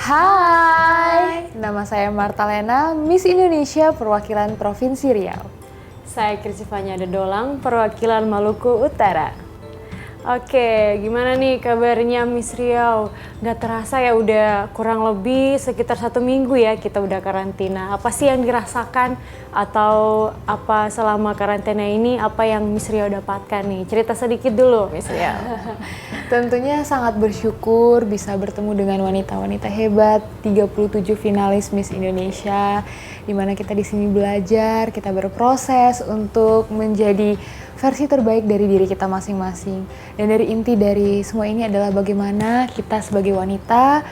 Hai, nama saya Marta Lena, Miss Indonesia perwakilan Provinsi Riau. Saya Krisifanya Dedolang, perwakilan Maluku Utara. Oke, gimana nih kabarnya Miss Riau? Gak terasa ya udah kurang lebih sekitar 1 minggu ya kita udah karantina. Apa sih yang dirasakan atau apa selama karantina ini, apa yang Miss Riau dapatkan nih? Cerita sedikit dulu Miss Riau. Tentunya sangat bersyukur bisa bertemu dengan wanita-wanita hebat, 37 finalis Miss Indonesia, di mana kita di sini belajar, kita berproses untuk menjadi versi terbaik dari diri kita masing-masing. Dan dari inti dari semua ini adalah bagaimana kita sebagai wanita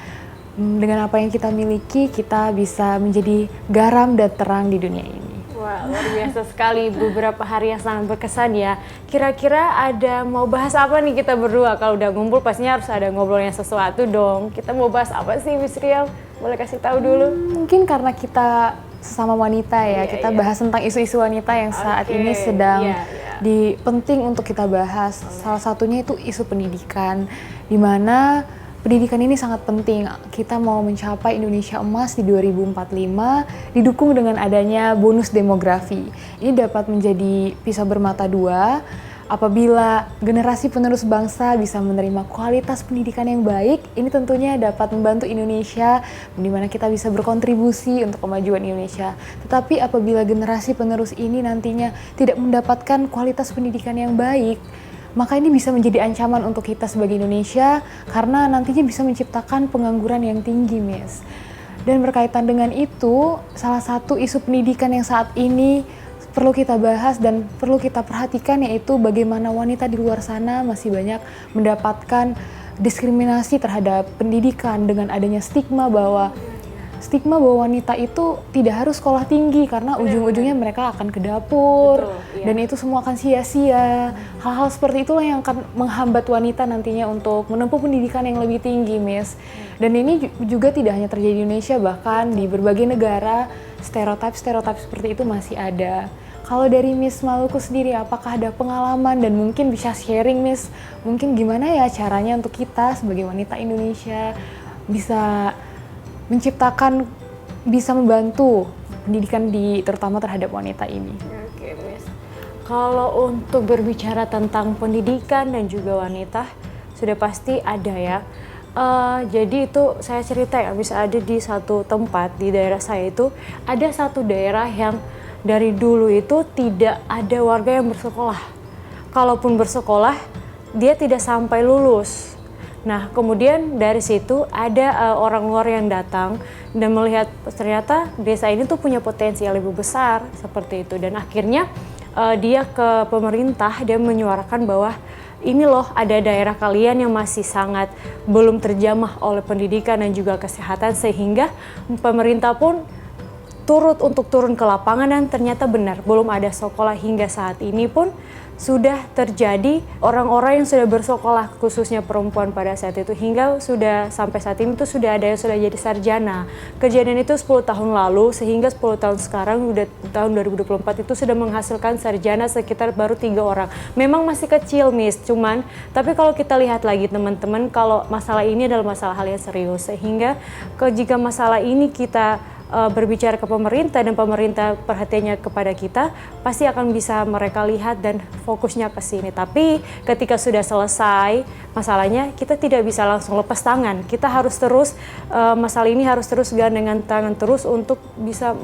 dengan apa yang kita miliki, kita bisa menjadi garam dan terang di dunia ini. Wah, luar biasa sekali, beberapa hari yang sangat berkesan ya. Kira-kira ada mau bahas apa nih kita berdua? Kalau udah ngumpul pastinya harus ada ngobrolnya sesuatu dong. Kita mau bahas apa sih Miss Riau? Boleh kasih tahu dulu? Mungkin karena kita sesama wanita ya, kita bahas tentang isu-isu wanita yang saat ini sedang penting untuk kita bahas. Salah satunya itu isu pendidikan, di mana pendidikan ini sangat penting. Kita mau mencapai Indonesia emas di 2045 didukung dengan adanya bonus demografi. Ini dapat menjadi pisau bermata dua apabila generasi penerus bangsa bisa menerima kualitas pendidikan yang baik. Ini tentunya dapat membantu Indonesia di mana kita bisa berkontribusi untuk kemajuan Indonesia. Tetapi apabila generasi penerus ini nantinya tidak mendapatkan kualitas pendidikan yang baik, maka ini bisa menjadi ancaman untuk kita sebagai Indonesia karena nantinya bisa menciptakan pengangguran yang tinggi, Miss. Dan berkaitan dengan itu, salah satu isu pendidikan yang saat ini perlu kita bahas dan perlu kita perhatikan yaitu bagaimana wanita di luar sana masih banyak mendapatkan diskriminasi terhadap pendidikan dengan adanya stigma bahwa wanita itu tidak harus sekolah tinggi karena ujung-ujungnya mereka akan ke dapur. Betul, dan itu semua akan sia-sia. Hal-hal seperti itulah yang akan menghambat wanita nantinya untuk menempuh pendidikan yang lebih tinggi, Miss. Dan ini juga tidak hanya terjadi di Indonesia, bahkan di berbagai negara stereotip seperti itu masih ada. Kalau dari Miss Maluku sendiri, apakah ada pengalaman dan mungkin bisa sharing, Miss? Mungkin gimana ya caranya untuk kita sebagai wanita Indonesia bisa menciptakan, bisa membantu pendidikan terutama terhadap wanita ini? Oke, Miss. Kalau untuk berbicara tentang pendidikan dan juga wanita, sudah pasti ada ya. Jadi itu saya cerita ya, bisa ada di satu tempat di daerah saya itu, ada satu daerah yang dari dulu itu tidak ada warga yang bersekolah. Kalaupun bersekolah, dia tidak sampai lulus. Nah, kemudian dari situ ada orang luar yang datang dan melihat ternyata desa ini tuh punya potensi yang lebih besar seperti itu. Dan akhirnya dia ke pemerintah, dia menyuarakan bahwa ini loh ada daerah kalian yang masih sangat belum terjamah oleh pendidikan dan juga kesehatan, sehingga pemerintah pun turun ke lapangan dan ternyata benar belum ada sekolah hingga saat ini pun sudah terjadi orang-orang yang sudah bersekolah, khususnya perempuan pada saat itu, hingga sudah sampai saat ini tuh sudah ada yang sudah jadi sarjana. Kejadian itu 10 tahun lalu, sehingga 10 tahun sekarang udah tahun 2024 itu sudah menghasilkan sarjana sekitar baru 3 orang. Memang masih kecil, Miss, cuman tapi kalau kita lihat lagi teman-teman, kalau masalah ini adalah masalah hal yang serius, sehingga jika masalah ini kita berbicara ke pemerintah dan pemerintah perhatiannya kepada kita, pasti akan bisa mereka lihat dan fokusnya ke sini. Tapi ketika sudah selesai masalahnya, kita tidak bisa langsung lepas tangan. Kita harus terus, masalah ini harus terus gandengan tangan terus untuk bisa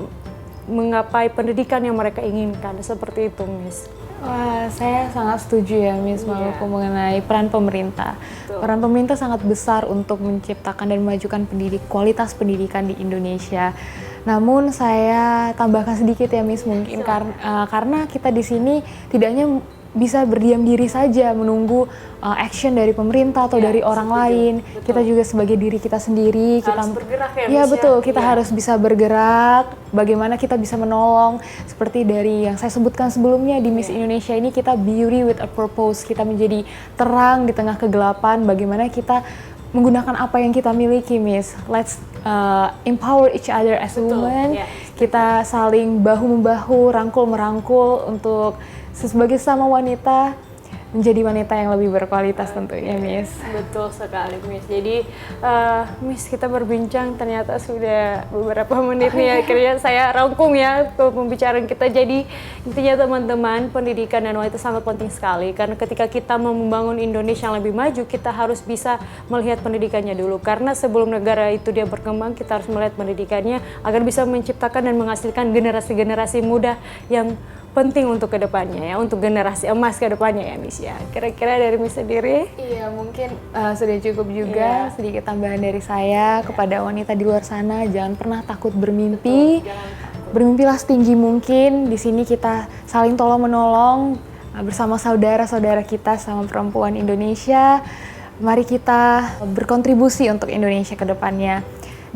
menggapai pendidikan yang mereka inginkan. Seperti itu, Miss. Wah, saya sangat setuju ya Miss Maluku mengenai peran pemerintah. Peran pemerintah sangat besar untuk menciptakan dan memajukan kualitas pendidikan di Indonesia. Namun saya tambahkan sedikit ya Miss, mungkin karena kita di sini tidak hanya bisa berdiam diri saja menunggu action dari pemerintah atau dari orang lain. Betul. Kita juga sebagai diri kita sendiri harus bergerak ya, ya betul, kita harus bisa bergerak. Bagaimana kita bisa menolong, seperti dari yang saya sebutkan sebelumnya di Miss Indonesia ini, kita beauty with a purpose. Kita menjadi terang di tengah kegelapan. Bagaimana kita menggunakan apa yang kita miliki, Miss. Let's empower each other as a woman. Kita saling bahu membahu, rangkul merangkul untuk sebagai sama wanita menjadi wanita yang lebih berkualitas tentunya, Miss. Betul sekali, Miss. Jadi, Miss, kita berbincang ternyata sudah beberapa menit nih, akhirnya saya rangkum ya pembicaraan kita. Jadi, intinya teman-teman, pendidikan dan wanita sangat penting sekali. Karena ketika kita mau membangun Indonesia yang lebih maju, kita harus bisa melihat pendidikannya dulu. Karena sebelum negara itu dia berkembang, kita harus melihat pendidikannya agar bisa menciptakan dan menghasilkan generasi-generasi muda yang penting untuk kedepannya ya, untuk generasi emas kedepannya ya, Miss ya. Kira-kira dari Miss sendiri? Iya, mungkin sudah cukup juga sedikit tambahan dari saya kepada wanita di luar sana, jangan pernah takut bermimpi. Bermimpilah setinggi mungkin. Di sini kita saling tolong menolong bersama saudara-saudara kita sama perempuan Indonesia. Mari kita berkontribusi untuk Indonesia ke depannya.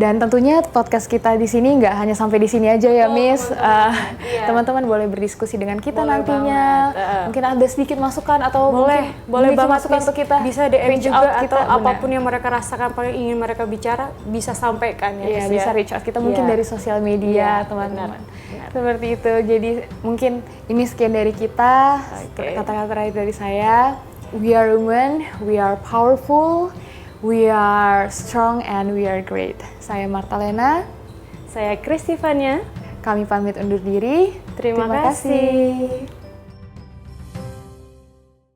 Dan tentunya podcast kita di sini nggak hanya sampai di sini aja ya, Miss. Teman-teman boleh berdiskusi dengan kita nantinya. Mungkin ada sedikit masukan atau boleh banget masukan untuk kita. Bisa DM reach juga out atau kita, apapun yang mereka rasakan, apa yang ingin mereka bicara, bisa sampaikan ya. Iya, Miss, bisa ya. reach out kita mungkin dari sosial media, teman-teman. Seperti itu. Jadi mungkin ini sekian dari kita. Kata-kata terakhir dari saya. We are women, we are powerful. We are strong and we are great. Saya Marta Lena. Saya Kristifania. Kami pamit undur diri. Terima kasih.